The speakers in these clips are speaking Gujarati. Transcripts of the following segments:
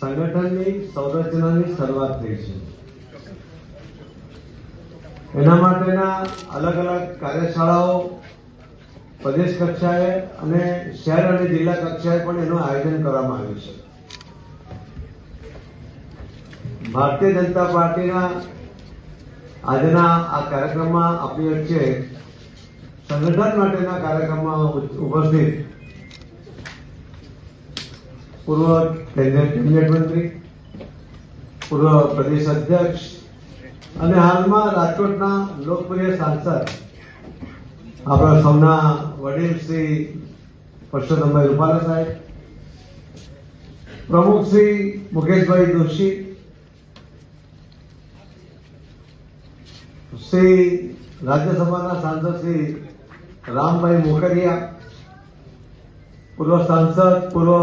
સંગઠનની સંરચનાની શરૂઆત થઈ છે। એના માટેના અલગ અલગ કાર્યશાળાઓ પ્રદેશ કક્ષાએ અને શહેર અને જિલ્લા કક્ષાએ પણ એનું આયોજન કરવામાં આવ્યું છે। ભારતીય જનતા પાર્ટીના આજના આ કાર્યક્રમમાં આપણી વચ્ચે સંગઠન માટેના કાર્યક્રમમાં ઉપસ્થિત પૂર્વ કેન્દ્રીય કેબિનેટ મંત્રી, પૂર્વ પ્રદેશ અધ્યક્ષ અને હાલમાં રાજકોટના લોકપ્રિય સાંસદ આપણા સૌના વડીલ શ્રી પરસોત્તમભાઈ રૂપાલા સાહેબ, પ્રમુખ શ્રી મુકેશભાઈ દોશી, શ્રી રાજ્યસભાના સાંસદ શ્રી રામભાઈ મોકરિયા, પૂર્વ સાંસદ, પૂર્વ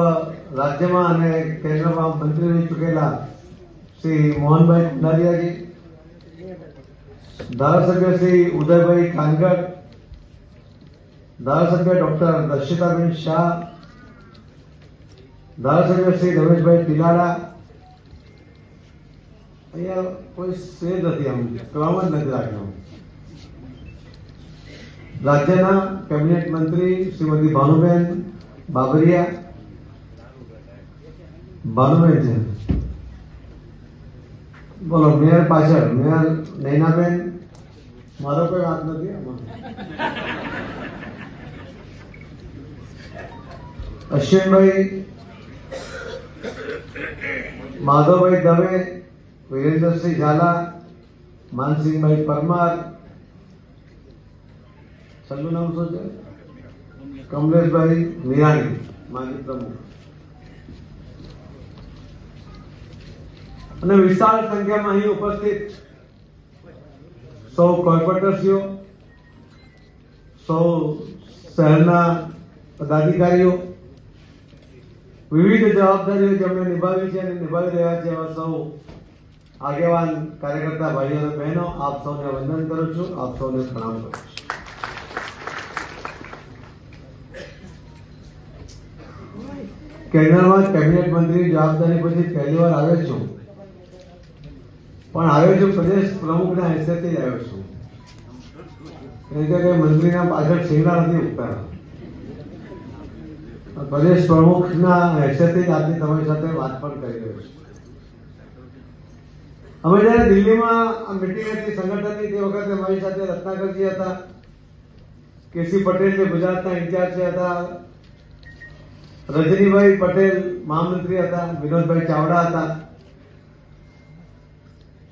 રાજ્યમાં અને કેન્દ્રમાં મંત્રી રહી ચૂકેલા શ્રી મોહનભાઈ કુંડારિયાજી, ધારાસભ્ય શ્રી ઉદયભાઈ કાનગડ, ધારાસભ્ય ડોક્ટર દર્શિતાબેન શાહ, ધારાસભ્ય શ્રી રમેશભાઈ પિલાડા, અહીંયા કોઈ સેજ નથી, આમ કરવામાં જ નથી રાખ્યો, રાજ્યના કેબિનેટ મંત્રી શ્રીમતી ભાનુબેન બાબરિયા, ભાનુબેન છે, બોલો, મેયર પાછળ, મેયર નૈનાબેન, મારો કોઈ વાત નથી આમાં, અશ્વિનભાઈ, માધવભાઈ દવે, વિરેન્દ્રસિંહ ઝાલા, માનસિંહભાઈ પરમાર, છેલ્લું નામ શું છે, કમલેશભાઈ મિરાણી, માજી પ્રમુખ, અને વિશાળ સંખ્યામાં અહીં ઉપસ્થિત સૌ કોર્પોરેટરશ્રીઓ, સૌ શહેરના પદાધિકારીઓ, વિવિધ જવાબદારીઓ જેમણે નિભાવી છે અને નિભાવી રહ્યા છે એવા સૌ આગેવાન કાર્યકર્તા ભાઈઓ અને બહેનો, આપ સૌને વંદન કરું છું, આપ સૌને પ્રણામ કરું છું। કેન્દ્રમાં કેબિનેટ મંત્રી જવાબદારી પછી પહેલી વાર આવ્યો છું, પણ આવ્યો છું પ્રદેશ પ્રમુખના હેસિયતથી જ આવ્યો છું, કે મંત્રીના પાછળ શિંગડા નથી ઉગતા, પ્રદેશ પ્રમુખના હેસિયતથી જ આજની તમારી સાથે વાત પણ કરી રહ્યો છું। અમે જયારે દિલ્હીમાં આ મિટિંગ હતી સંગઠનની, તે વખતે મારી સાથે રત્નાકરજી હતા, કેસી પટેલ જે ગુજરાતના ઇન્ચાર્જ હતા, રજનીભાઈ પટેલ મહામંત્રી હતા, વિનોદભાઈ ચાવડા હતા।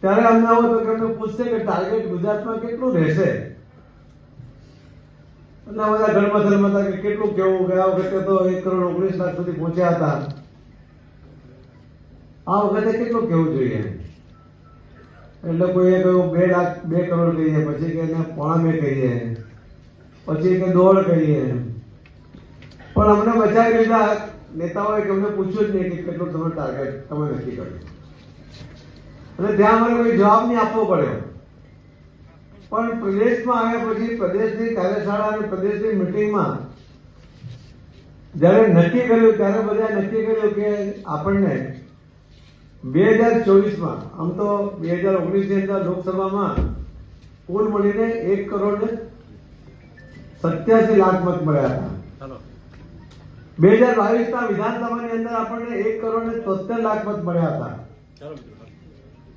ત્યારે અમને આવો તો કે અમને પૂછશે કે ટાર્ગેટ ગુજરાતમાં કેટલું રહેશે, એટલે બધા ગણમથલમાં હતા કે કેટલું કેવું, ગયા વખતે તો 1,19,00,000 સુધી પહોંચ્યા હતા, આ વખતે કેટલું કેવું જોઈએ, એટલે કોઈએ કહ્યું 2 કરોડ કહીએ, પછી કે એને 2.5 કહીએ, પછી કે 1.5 કહીએ, પણ અમને બચાવી લીધા નેતાઓએ કે અમને પૂછ્યું જ નહીં કે કેટલું તમે ટાર્ગેટ તમે નક્કી કર્યું, અને ત્યાં અમારે કોઈ જવાબ નહીં આપવો પડ્યો। પણ પ્રદેશમાં આવ્યા પછી પ્રદેશની કાર્યશાળા અને પ્રદેશની મિટિંગમાં જયારે નક્કી કર્યું, ત્યારે બધા નક્કી કર્યું કે આપણને 2024માં, આમ તો 2019ની અંદર લોકસભામાં કુલ મળીને 1,87,00,000 મત મળ્યા હતા, 2022ના વિધાનસભાની અંદર આપણને 1,73,00,000 મત મળ્યા હતા,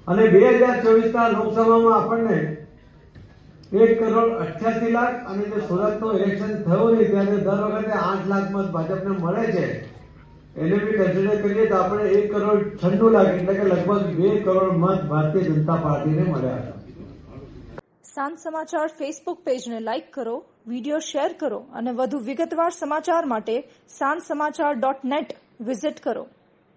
અને 2024ના લોકસભામાં આપણને 1,88,00,000, અને જે સુરતનું ઇલેક્શન થયું નહીં ત્યારે દર વખતે 8 લાખ મત ભાજપને મળે છે, એને બી કન્સિડર કરીએ તો આપણે 1,96,00,000 એટલે કે લગભગ 2 કરોડ મત ભારતીય જનતા પાર્ટીને મળ્યા હતા। સાંજ સમાચાર ફેસબુક પેજને લાઇક કરો, વિડીયો શેર કરો અને વધુ વિગતવાર સમાચાર માટે sanssamachar.net વિઝિટ કરો।